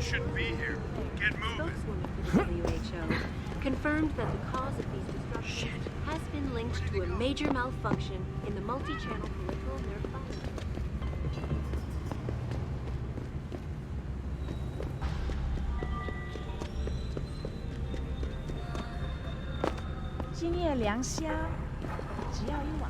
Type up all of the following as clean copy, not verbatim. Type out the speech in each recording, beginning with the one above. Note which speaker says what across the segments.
Speaker 1: Shouldn't be here. Get moving.
Speaker 2: Spokeswoman for the WHO confirmed that the cause of these destructions has been linked to a major malfunction in the multi-channel peripheral nerve fiber.
Speaker 3: 今夜凉虾，只要一碗。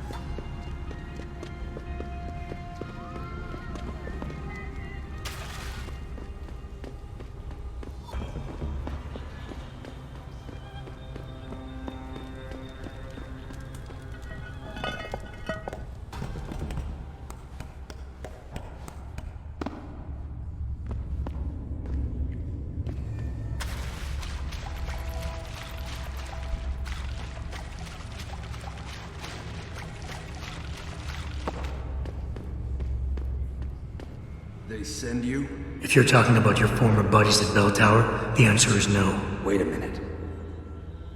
Speaker 4: They send you?
Speaker 5: If you're talking about your former buddies at Bell Tower, the answer is no.
Speaker 4: Wait a minute.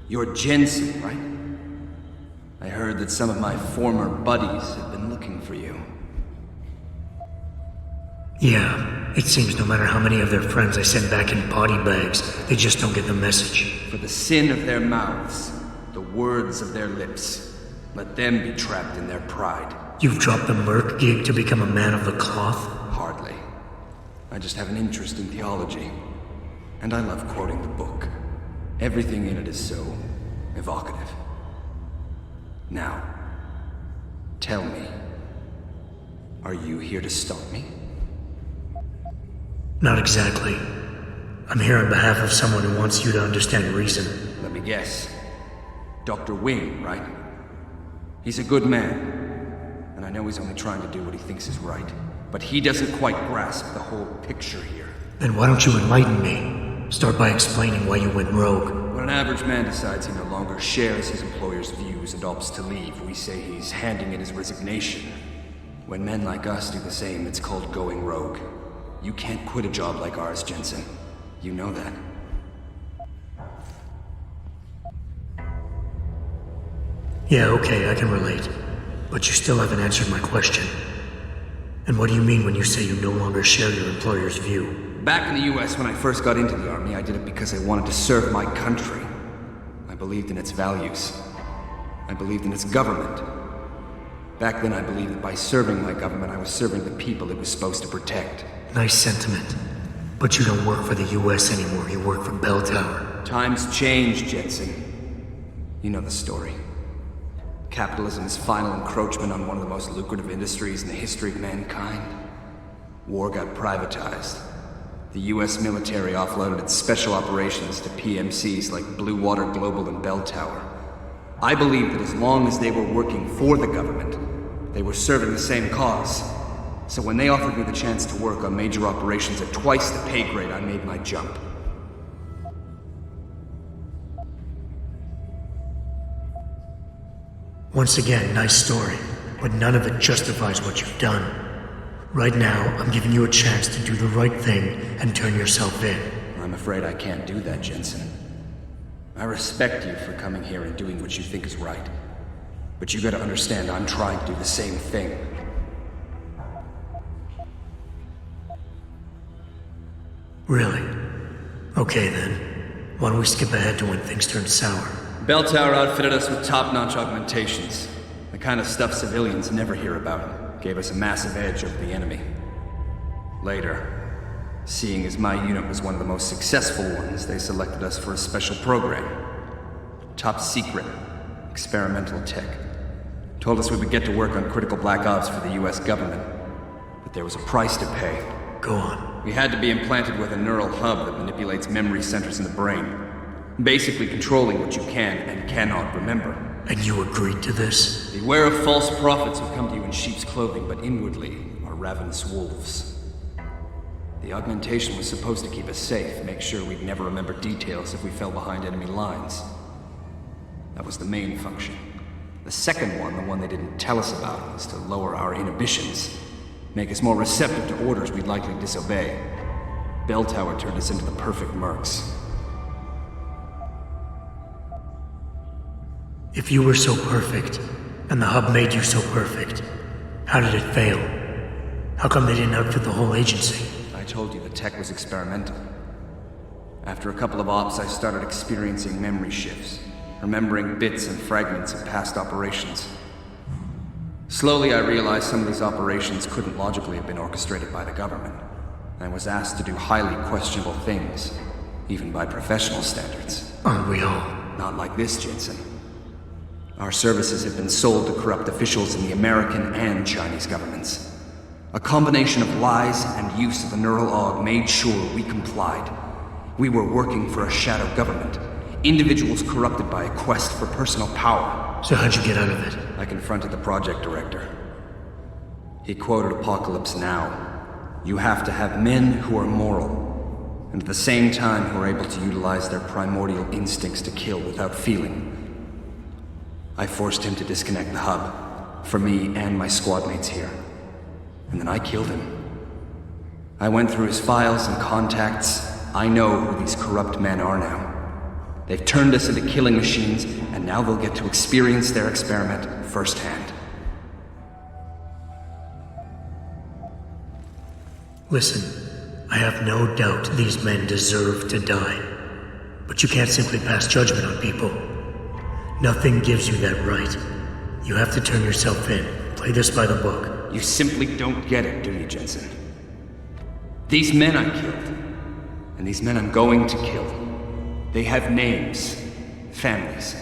Speaker 4: You're Jensen, right? I heard that some of my former buddies have been looking for you.
Speaker 5: Yeah, it seems no matter how many of their friends I send back in body bags, they just don't get the message.
Speaker 4: For the sin of their mouths, the words of their lips, let them be trapped in their pride.
Speaker 5: You've dropped the Merc gig to become a man of the cloth?
Speaker 4: Hardly. I just have an interest in theology. And I love quoting the book. Everything in it is so evocative. Now, tell me, are you here to stop me?
Speaker 5: Not exactly. I'm here on behalf of someone who wants you to understand reason.
Speaker 4: Let me guess. Dr. Wing, right? He's a good man. And I know he's only trying to do what he thinks is right. But he doesn't quite grasp the whole picture here.
Speaker 5: Then why don't you enlighten me? Start by explaining why you went rogue.
Speaker 4: When an average man decides he no longer shares his employer's views and opts to leave, we say he's handing in his resignation. When men like us do the same, it's called going rogue. You can't quit a job like ours, Jensen. You know that.
Speaker 5: Yeah, okay, I can relate. But you still haven't answered my question. And what do you mean when you say you no longer share your employer's view?
Speaker 4: Back in the US, when I first got into the Army, I did it because I wanted to serve my country. I believed in its values. I believed in its government. Back then, I believed that by serving my government, I was serving the people it was supposed to protect.
Speaker 5: Nice sentiment. But you don't work for the US anymore, you work for Bell Tower.
Speaker 4: Times change, Jensen. You know the story. Capitalism's final encroachment on one of the most lucrative industries in the history of mankind. War got privatized. The US military offloaded its special operations to PMCs like Blue Water Global and Bell Tower. I believed that as long as they were working for the government, they were serving the same cause. So when they offered me the chance to work on major operations at twice the pay grade, I made my jump.
Speaker 5: Once again, nice story, but none of it justifies what you've done. Right now, I'm giving you a chance to do the right thing and turn yourself in.
Speaker 4: I'm afraid I can't do that, Jensen. I respect you for coming here and doing what you think is right. But you gotta understand I'm trying to do the same thing.
Speaker 5: Really? Okay then. Why don't we skip ahead to when things turn sour?
Speaker 4: Bell Tower outfitted us with top-notch augmentations. The kind of stuff civilians never hear about. Gave us a massive edge over the enemy. Later, seeing as my unit was one of the most successful ones, they selected us for a special program. Top secret, experimental tech. Told us we would get to work on critical black ops for the US government. But there was a price to pay.
Speaker 5: Go on.
Speaker 4: We had to be implanted with a neural hub that manipulates memory centers in the brain. Basically controlling what you can and cannot remember.
Speaker 5: And you agreed to this?
Speaker 4: Beware of false prophets who come to you in sheep's clothing, but inwardly are ravenous wolves. The augmentation was supposed to keep us safe, make sure we'd never remember details if we fell behind enemy lines. That was the main function. The second one, the one they didn't tell us about, was to lower our inhibitions. Make us more receptive to orders we'd likely disobey. Bell Tower turned us into the perfect mercs.
Speaker 5: If you were so perfect, and the hub made you so perfect, how did it fail? How come they didn't outfit the whole agency?
Speaker 4: I told you the tech was experimental. After a couple of ops, I started experiencing memory shifts, remembering bits and fragments of past operations. Slowly, I realized some of these operations couldn't logically have been orchestrated by the government. I was asked to do highly questionable things, even by professional standards.
Speaker 5: Aren't we all?
Speaker 4: Not like this, Jensen. Our services have been sold to corrupt officials in the American and Chinese governments. A combination of lies and use of the neural aug made sure we complied. We were working for a shadow government. Individuals corrupted by a quest for personal power.
Speaker 5: So how'd you get out of it?
Speaker 4: I confronted the project director. He quoted Apocalypse Now. You have to have men who are moral, and at the same time who are able to utilize their primordial instincts to kill without feeling. I forced him to disconnect the hub, for me and my squad mates here. And then I killed him. I went through his files and contacts. I know who these corrupt men are now. They've turned us into killing machines, and now they'll get to experience their experiment firsthand.
Speaker 5: Listen, I have no doubt these men deserve to die. But you can't simply pass judgment on people. Nothing gives you that right. You have to turn yourself in. Play this by the book.
Speaker 4: You simply don't get it, do you, Jensen? These men I killed, and these men I'm going to kill, they have names, families.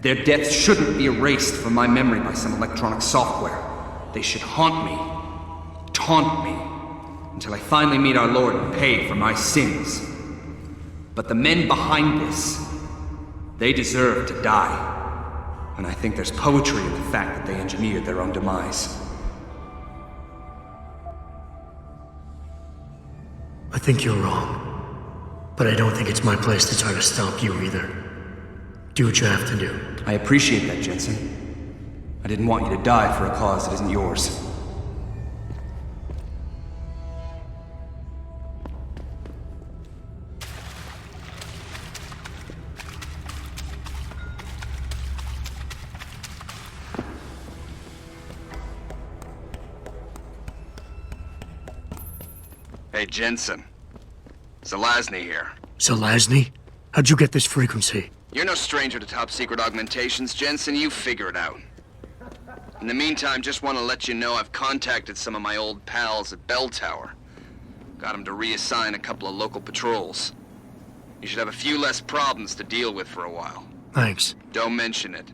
Speaker 4: Their deaths shouldn't be erased from my memory by some electronic software. They should haunt me, taunt me, until I finally meet our Lord and pay for my sins. But the men behind this, they deserve to die. And I think there's poetry in the fact that they engineered their own demise.
Speaker 5: I think you're wrong. But I don't think it's my place to try to stop you either. Do what you have to do.
Speaker 4: I appreciate that, Jensen. I didn't want you to die for a cause that isn't yours.
Speaker 1: Hey, Jensen. Zelazny here.
Speaker 5: Zelazny? How'd you get this frequency?
Speaker 1: You're no stranger to top-secret augmentations, Jensen. You figure it out. In the meantime, just want to let you know I've contacted some of my old pals at Bell Tower. Got them to reassign a couple of local patrols. You should have a few less problems to deal with for a while.
Speaker 5: Thanks.
Speaker 1: Don't mention it.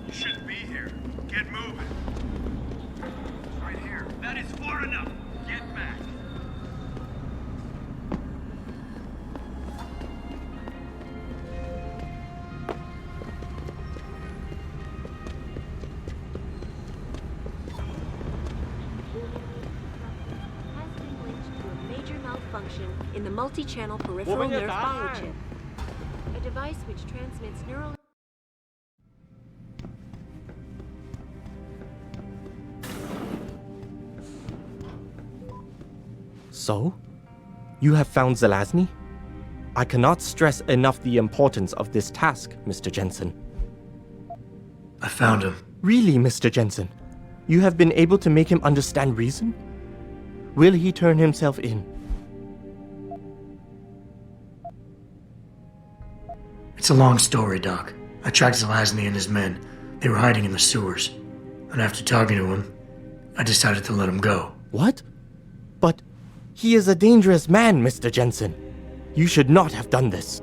Speaker 6: You shouldn't be here. Get moving. Right here. That is far enough. Get back.
Speaker 2: Has been linked to a major malfunction in the multi-channel peripheral nerve biochip. A device which transmits neural...
Speaker 7: So? You have found Zelazny? I cannot stress enough the importance of this task, Mr. Jensen.
Speaker 5: I found him.
Speaker 7: Really, Mr. Jensen? You have been able to make him understand reason? Will he turn himself in?
Speaker 5: It's a long story, Doc. I tracked Zelazny and his men. They were hiding in the sewers. And after talking to him, I decided to let him go.
Speaker 7: What? But he is a dangerous man, Mr. Jensen. You should not have done this.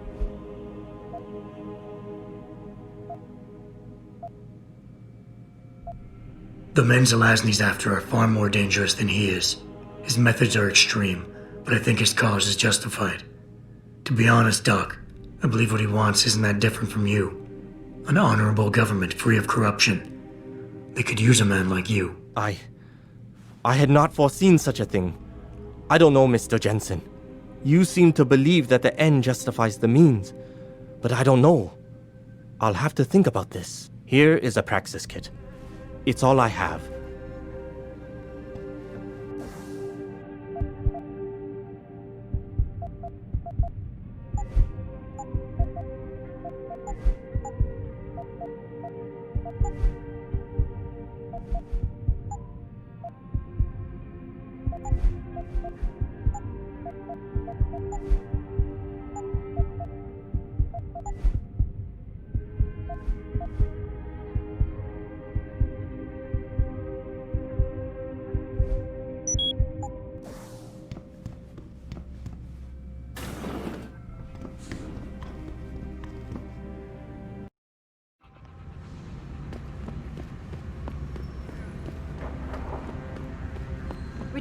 Speaker 5: The men Zelazny's after are far more dangerous than he is. His methods are extreme, but I think his cause is justified. To be honest, Doc, I believe what he wants isn't that different from you. An honorable government free of corruption. They could use a man like you.
Speaker 7: I had not foreseen such a thing. I don't know, Mr. Jensen. You seem to believe that the end justifies the means, but I don't know. I'll have to think about this. Here is a praxis kit. It's all I have.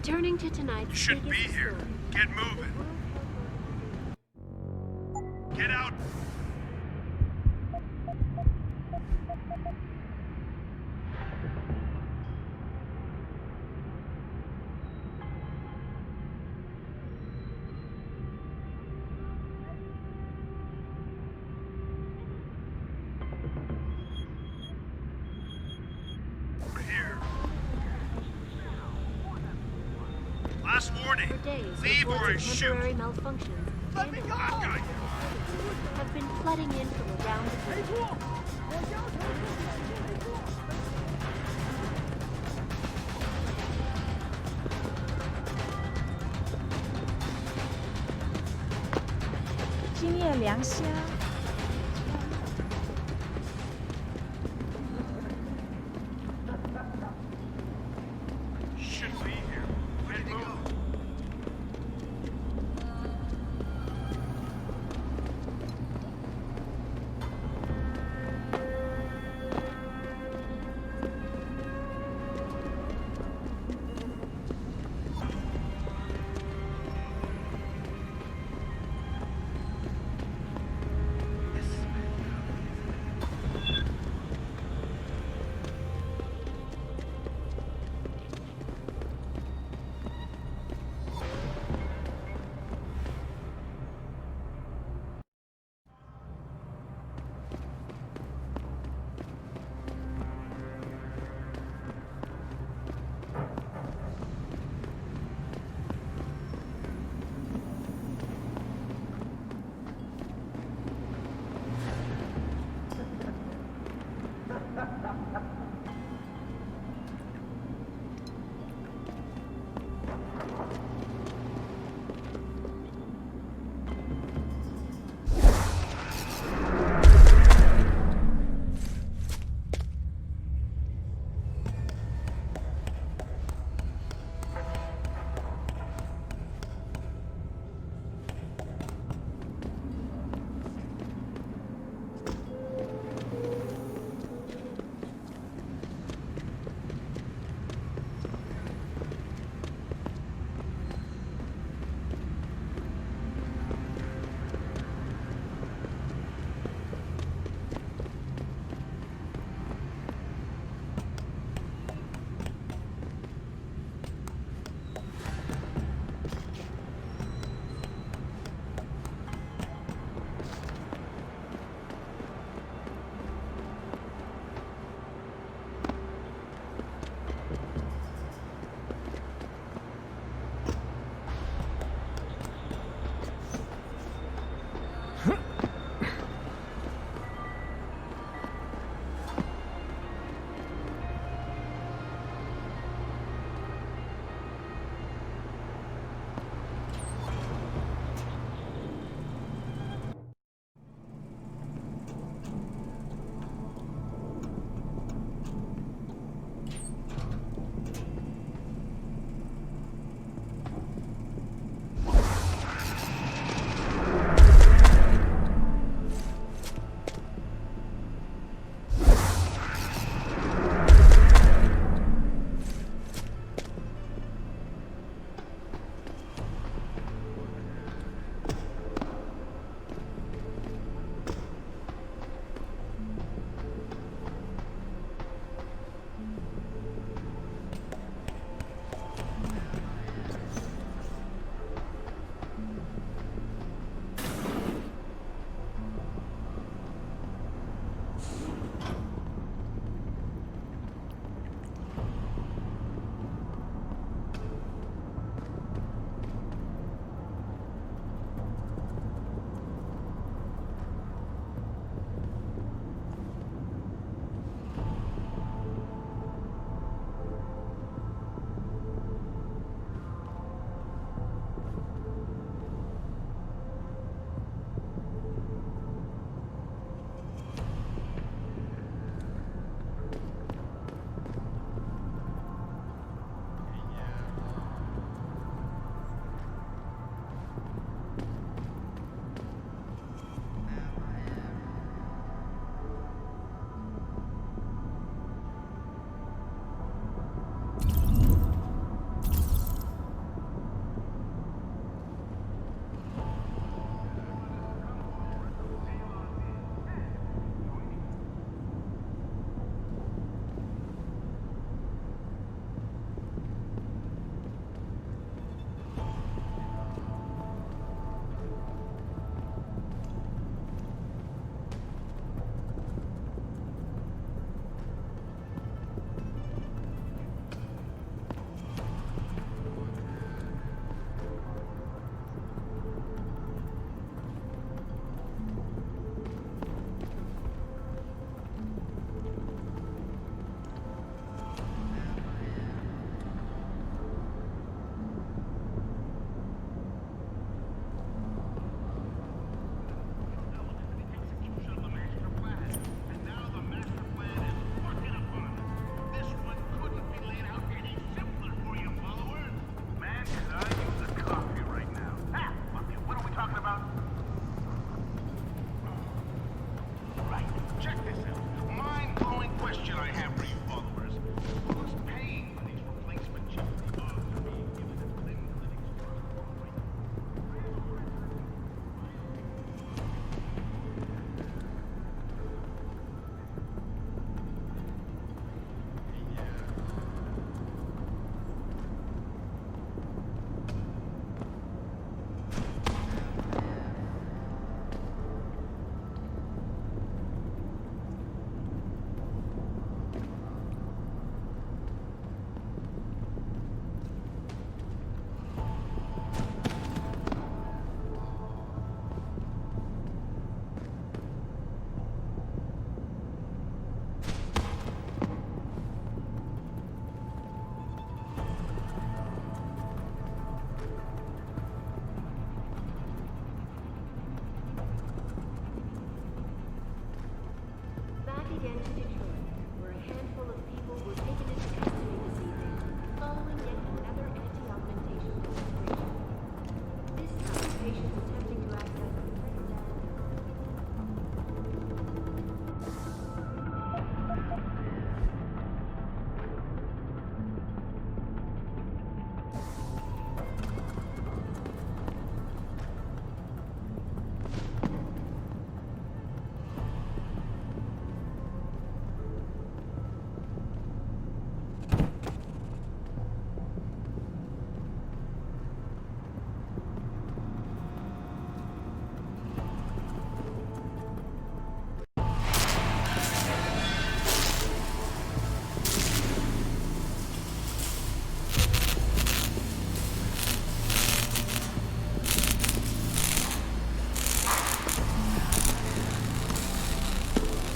Speaker 2: Returning to tonight's
Speaker 6: You shouldn't be
Speaker 2: biggest
Speaker 6: here.
Speaker 2: story.
Speaker 6: Get moving. Get out. We're here. Last warning.
Speaker 2: For days,
Speaker 6: Leave or I
Speaker 2: reports of
Speaker 6: shoot.
Speaker 2: temporary malfunctions
Speaker 6: Let me go!
Speaker 2: have been flooding in from around the globe.
Speaker 6: Shouldn't be here. Get moving.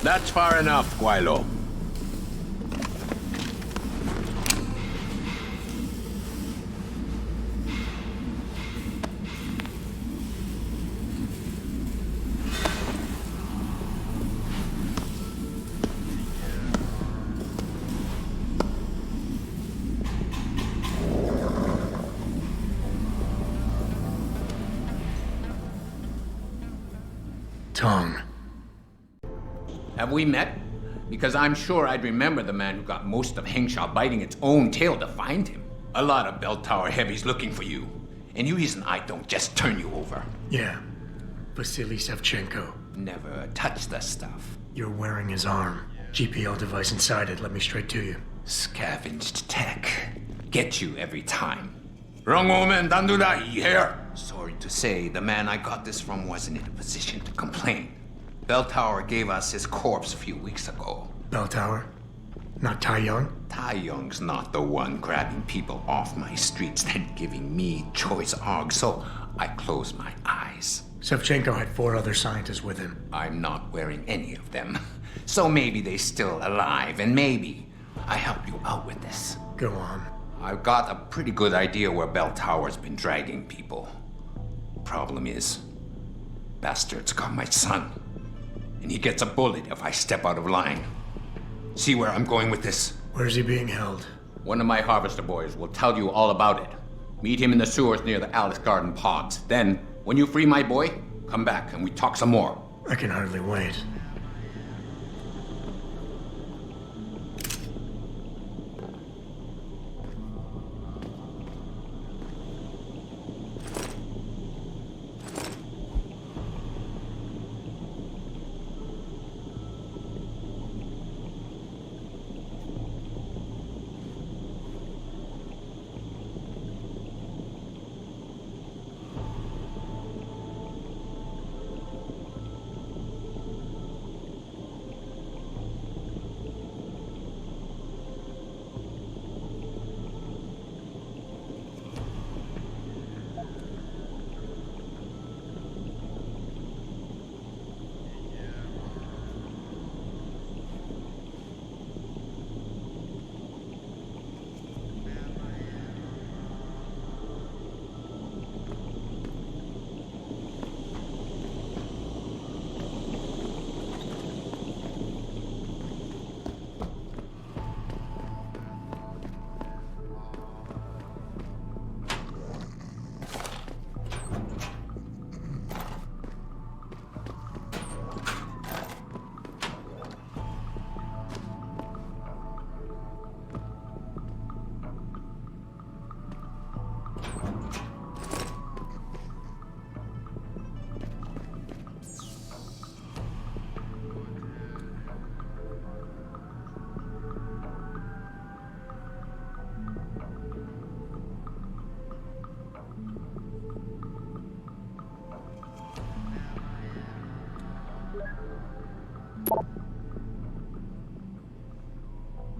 Speaker 8: That's far enough, Guaylo.
Speaker 5: Tong.
Speaker 9: Have we met? Because I'm sure I'd remember the man who got most of Hengsha biting its own tail to find him. A lot of bell tower heavies looking for you. Any reason I don't just turn you over?
Speaker 5: Yeah. Vasily Savchenko.
Speaker 9: Never touch the stuff.
Speaker 5: You're wearing his arm. GPL device inside it. Let me straight to you.
Speaker 9: Scavenged tech. Get you every time. Wrong woman, don't do that here. Sorry to say, the man I got this from wasn't in a position to complain. Bell Tower gave us his corpse a few weeks ago.
Speaker 5: Bell Tower? Not Tai Young?
Speaker 9: Tai Young's not the one grabbing people off my streets then giving me choice arg, so I close my eyes.
Speaker 5: Savchenko had 4 other scientists with him.
Speaker 9: I'm not wearing any of them. So maybe they're still alive, and maybe I help you out with this.
Speaker 5: Go on.
Speaker 9: I've got a pretty good idea where Bell Tower's been dragging people. Problem is, bastard's got my son. And he gets a bullet if I step out of line. See where I'm going with this?
Speaker 5: Where's he being held?
Speaker 9: One of my harvester boys will tell you all about it. Meet him in the sewers near the Alice Garden pods. Then, when you free my boy, come back and we talk some more.
Speaker 5: I can hardly wait.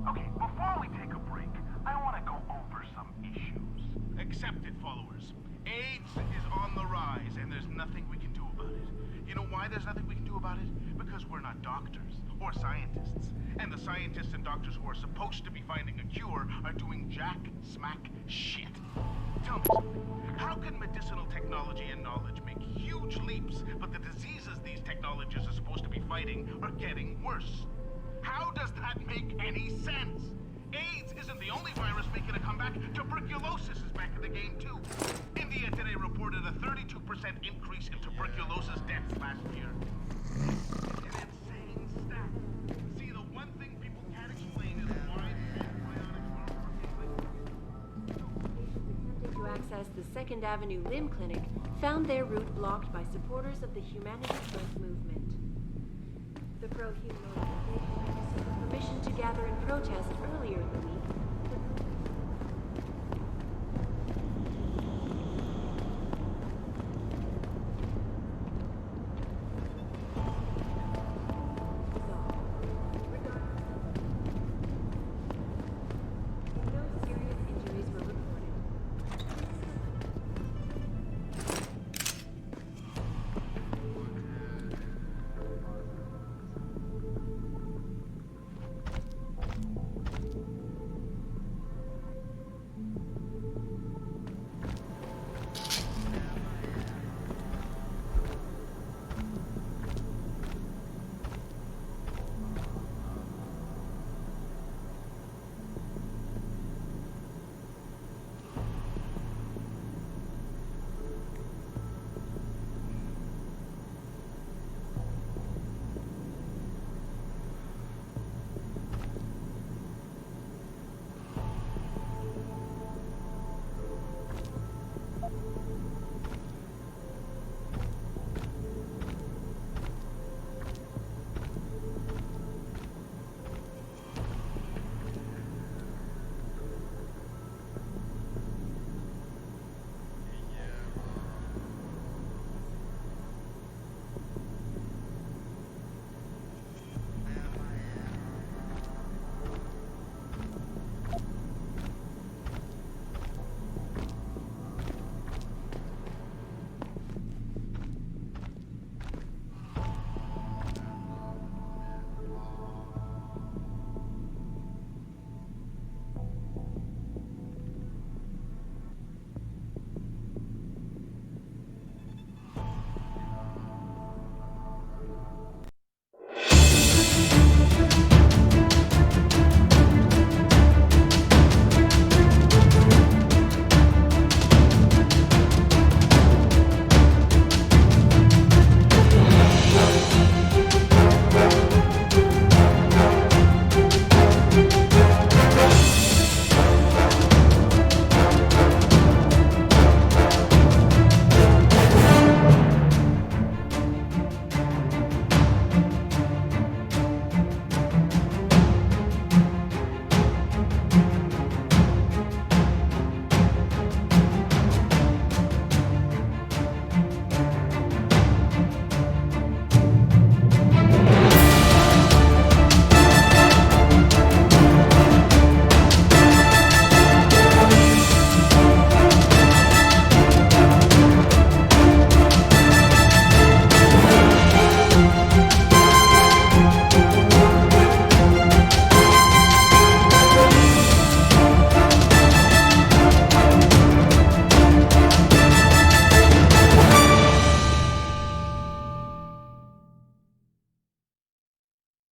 Speaker 6: Okay, before we take a break, I want to go over some issues. Accept it, followers. AIDS is on the rise, and there's nothing we can do about it. You know why there's nothing we can do about it? Because we're not doctors or scientists. And the scientists and doctors who are supposed to be finding a cure are doing jack-smack shit. Tell me something. How can medicinal technology and knowledge make huge leaps, but the diseases these technologies are supposed to be fighting are getting worse? How does that make any sense? AIDS isn't the only virus making a comeback. Tuberculosis is back in the game, too. India today reported a 32% increase in tuberculosis deaths last year. An insane stat. See, the one thing people can't explain is why the antibiotics are working.
Speaker 2: To access the 2nd Avenue Limb Clinic found their route blocked by supporters of the Humanity First movement. The pro-human organization received permission to gather and protest earlier in the week,